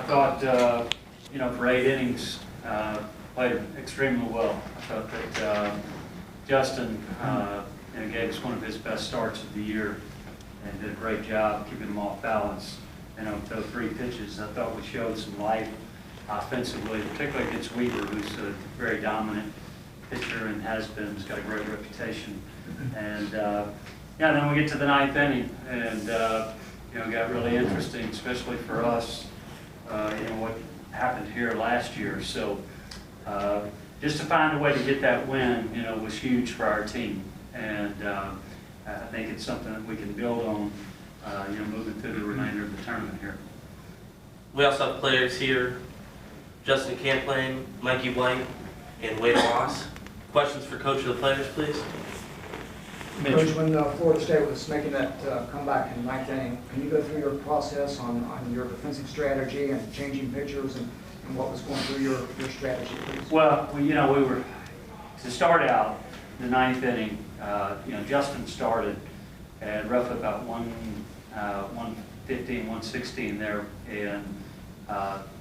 thought, for 8 innings, played extremely well. I thought that Justin gave us one of his best starts of the year and did a great job keeping him off balance. Those 3 pitches, I thought we showed some life offensively, particularly against Weaver, who's a very dominant pitcher and has been. He's got a great reputation. And then we get to the 9th inning, and it got really interesting, especially for us. What happened here last year. So just to find a way to get that win, was huge for our team, and I think it's something that we can build on, moving through the remainder of the tournament here. We also have players here: Justin Camplain, Mikey White, and Wade Ross. Questions for Coach of the players, please. Coach, when Florida State was making that comeback in the 9th inning, can you go through your process on your defensive strategy and changing pitchers and what was going through your strategy, please? Well, we were, to start out the 9th inning, Justin started at roughly about 115, 116 there, and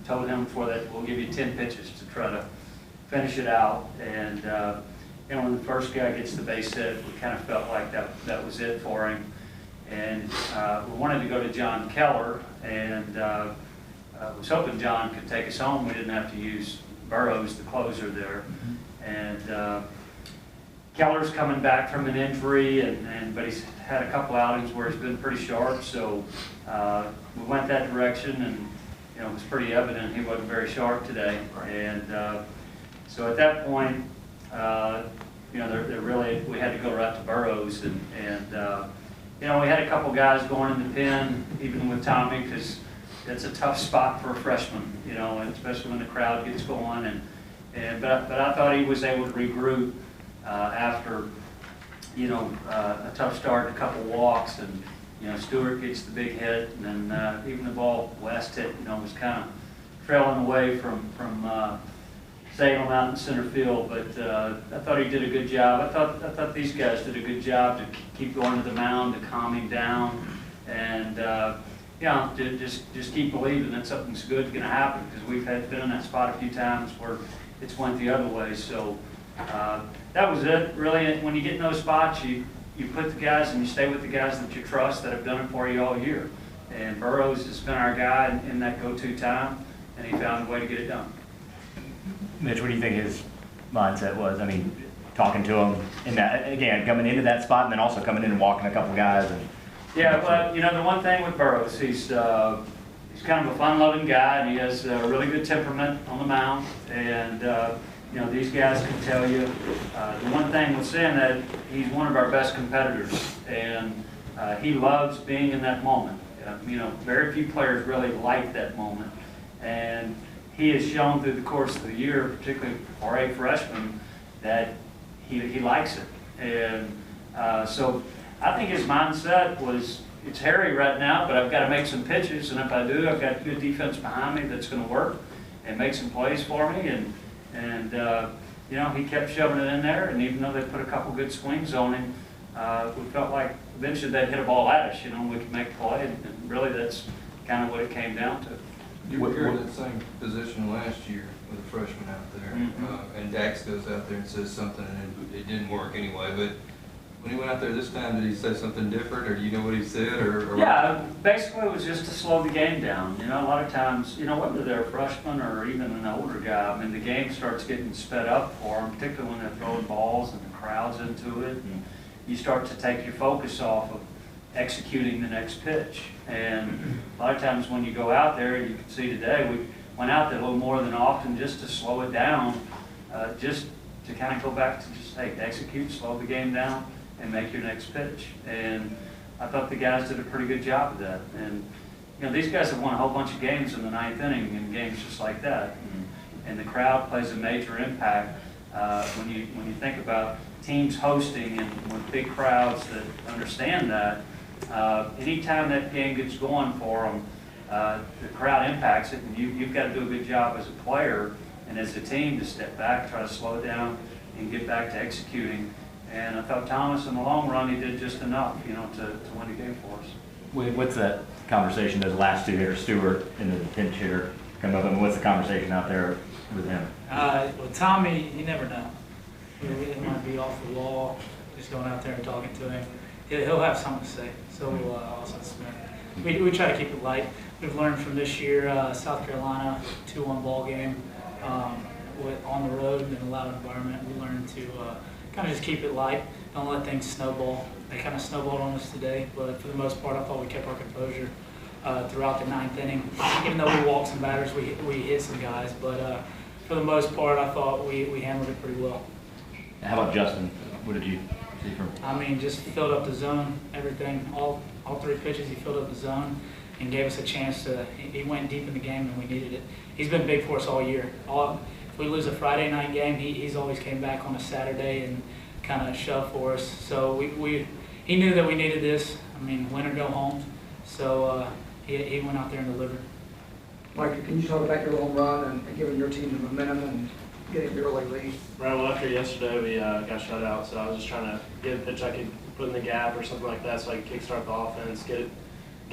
told him before that we'll give you 10 pitches to try to finish it out. And when the first guy gets the base hit, we kind of felt like that was it for him. And we wanted to go to John Keller, and was hoping John could take us home. We didn't have to use Burroughs, the closer there. And Keller's coming back from an injury, but he's had a couple outings where he's been pretty sharp. So we went that direction, and it was pretty evident he wasn't very sharp today. And so at that point, we had to go right to Burroughs, and we had a couple guys going in the pen, even with Tommy, because it's a tough spot for a freshman, and especially when the crowd gets going. But I thought he was able to regroup after, a tough start and a couple walks, and Stewart gets the big hit, and then even the ball West hit, was kind of trailing away from Salem out in center field, but I thought he did a good job. I thought these guys did a good job to keep going to the mound, to calm him down, and to just keep believing that something's good going to happen, because we've been in that spot a few times where it's went the other way. So that was it. Really, when you get in those spots, you put the guys and you stay with the guys that you trust, that have done it for you all year. And Burroughs has been our guy in that go-to time, and he found a way to get it done. Mitch, what do you think his mindset was? I mean, talking to him in that, again, coming into that spot, and then also coming in and walking a couple guys. Yeah, well, the one thing with Burroughs, he's kind of a fun-loving guy, and he has a really good temperament on the mound. And these guys can tell you the one thing with saying that he's one of our best competitors, and he loves being in that moment. Very few players really like that moment, and he has shown through the course of the year, particularly for a freshman, that he likes it. And so I think his mindset was, it's hairy right now, but I've got to make some pitches, and if I do, I've got good defense behind me that's going to work and make some plays for me. And he kept shoving it in there, and even though they put a couple good swings on him, we felt like eventually they'd hit a ball at us, we could make a play, and really that's kind of what it came down to. You were here in that same position last year with a freshman out there, and Dax goes out there and says something, and it didn't work anyway. But when he went out there this time, did he say something different, or do you know what he said? Or yeah, basically it was just to slow the game down. A lot of times, whether they're a freshman or even an older guy, I mean, the game starts getting sped up for them, particularly when they're throwing balls and the crowd's into it, and you start to take your focus off of executing the next pitch. And a lot of times when you go out there, you can see today, we went out there a little more than often just to slow it down, just to kind of go back to just, hey, execute, slow the game down, and make your next pitch. And I thought the guys did a pretty good job of that. And these guys have won a whole bunch of games in the 9th inning, and games just like that. And the crowd plays a major impact when you think about teams hosting and with big crowds that understand that. Anytime that game gets going for them, the crowd impacts it, and you've got to do a good job as a player and as a team to step back, try to slow it down, and get back to executing. And I thought Thomas, in the long run, he did just enough, to win the game for us. What's that conversation, those last 2 hitters, Stewart and the pinch hitter? come up, and what's the conversation out there with him? With Tommy, you never know. It might be off the wall, just going out there and talking to him. He'll have something to say. So will Austin Smith. We try to keep it light. We've learned from this year, South Carolina, 2-1 ball game on the road in a loud environment. We learned to kind of just keep it light. Don't let things snowball. They kind of snowballed on us today, but for the most part, I thought we kept our composure throughout the 9th inning. Even though we walked some batters, we hit some guys, but for the most part, I thought we handled it pretty well. How about Justin? What did you see from? I mean, just filled up the zone, everything, all 3 pitches, he filled up the zone and gave us a chance to, he went deep in the game and we needed it. He's been big for us all year. If we lose a Friday night game, he's always came back on a Saturday and kind of shoved for us. So he knew that we needed this. I mean, win or go home. So he went out there and delivered. Mike, can you talk about your home run and giving your team the momentum and getting the early lead? Right, well, after yesterday, we got shut out, so I was just trying to get a pitch I could put in the gap or something like that so I could kickstart the offense, get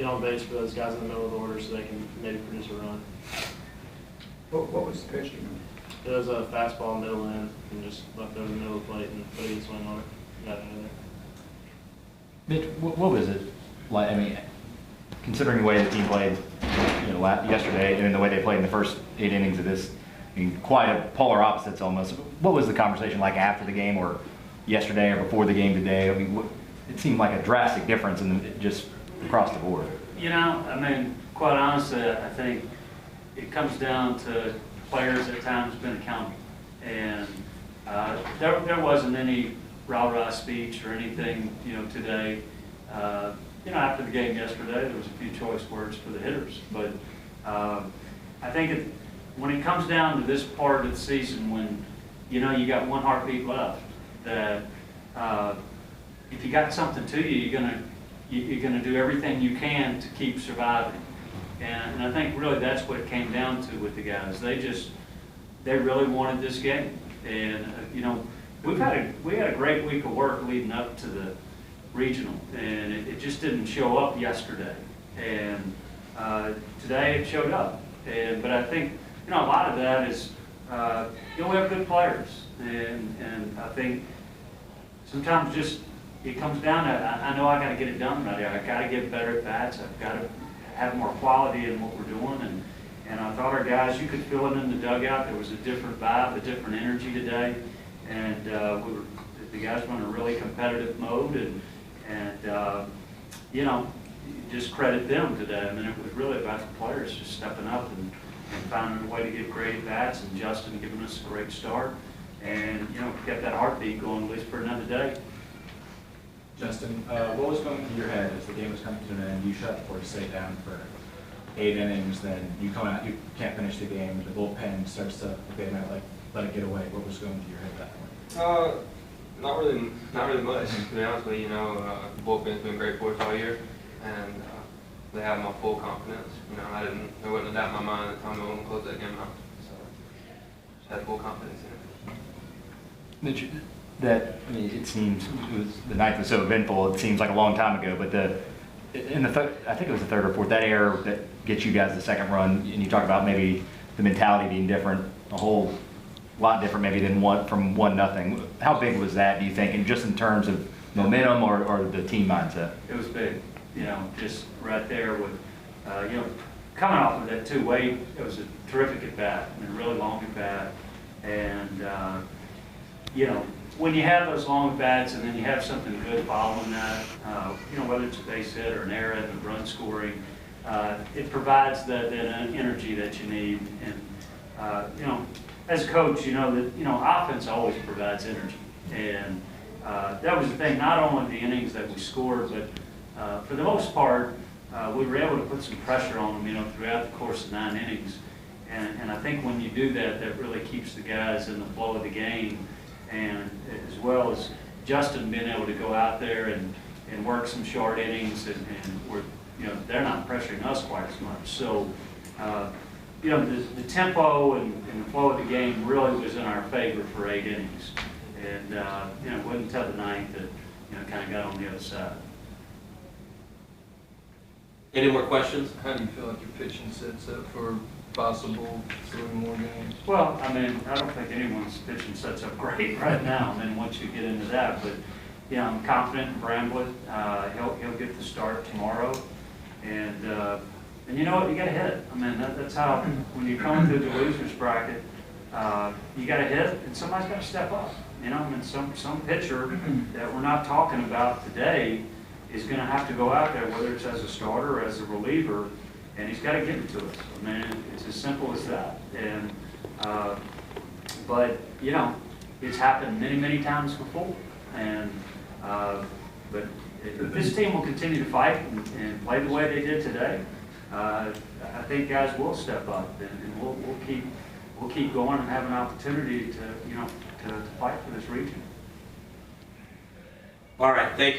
on base for those guys in the middle of the order so they can maybe produce a run. What was the pitch? It was a fastball middle in and just left over the middle of the plate and put a good swing on it. Got out of there. Mitch, what was it like? I mean, considering the way the team played, yesterday, and the way they played in the first 8 innings of this, I mean, quite a polar opposites almost. What was the conversation like after the game, or yesterday, or before the game today? I mean, it seemed like a drastic difference in just across the board. I mean, quite honestly, I think it comes down to players at times being accountable, and there wasn't any rah-rah speech or anything, today. After the game yesterday, there was a few choice words for the hitters, but I think when it comes down to this part of the season, when you got one heartbeat left, that if you got something to you, you're gonna do everything you can to keep surviving. And I think really that's what it came down to with the guys. They really wanted this game, and we had a great week of work leading up to the regional, and it just didn't show up yesterday. And today it showed up. But I think a lot of that is we have good players, and I think sometimes just it comes down to I know I got to get it done right here. I got to get better at bats. I've got to have more quality in what we're doing, and I thought our guys, you could feel it in the dugout. There was a different vibe, a different energy today, and the guys were in a really competitive mode, and just credit them today. I mean, it was really about the players just stepping up and finding a way to get great at bats, and Justin giving us a great start, and kept that heartbeat going at least for another day. Justin, what was going through your head as the game was coming to an end? You shut Florida State down for 8 innings, then you come out, you can't finish the game, the bullpen starts to, let it get away. What was going through your head at that point? Not really much, to be honest with you. The bullpen's been great for us all year, and they have my full confidence. There wasn't a doubt in my mind that Tommy wouldn't close that game out. So just had full confidence in it. Mitch, it seems the ninth was so eventful. It seems like a long time ago, but I think it was the 3rd or 4th, that error that gets you guys the 2nd run, and you talk about maybe the mentality being different, a whole lot different maybe than from 1-0. How big was that, do you think, and just in terms of momentum or the team mindset? It was big, just right there with, coming off of that two-way, it was a terrific at bat, really long at bat, and when you have those long bats and then you have something good following that, whether it's a base hit or an error and a run scoring, it provides that energy that you need. And as a coach, that offense always provides energy, and that was the thing. Not only the innings that we scored, but for the most part, we were able to put some pressure on them, throughout the course of 9 innings. And I think when you do that, that really keeps the guys in the flow of the game. And as well as Justin being able to go out there and work some short innings, and we're, they're not pressuring us quite as much. So, the tempo and the flow of the game really was in our favor for 8 innings. And, it wasn't until the 9th that, kind of got on the other side. Any more questions? How do you feel like your pitching sets up for possible 3 more games? Well, I mean, I don't think anyone's pitching sets up great right now, and then once you get into that, but, you know, I'm confident in Bramblett. He'll get the start tomorrow, and you know what, you gotta hit. I mean, that's how, when you come through the losers bracket, you gotta hit, and somebody's gotta step up. You know, I mean, some pitcher that we're not talking about today is gonna have to go out there, whether it's as a starter or as a reliever, and he's gotta give it to us. I mean, it's as simple as that. And, but, you know, it's happened many, many times before. And, but if this team will continue to fight and play the way they did today, I think guys will step up, and we'll keep going and have an opportunity to, you know, to fight for this region. All right, thank you.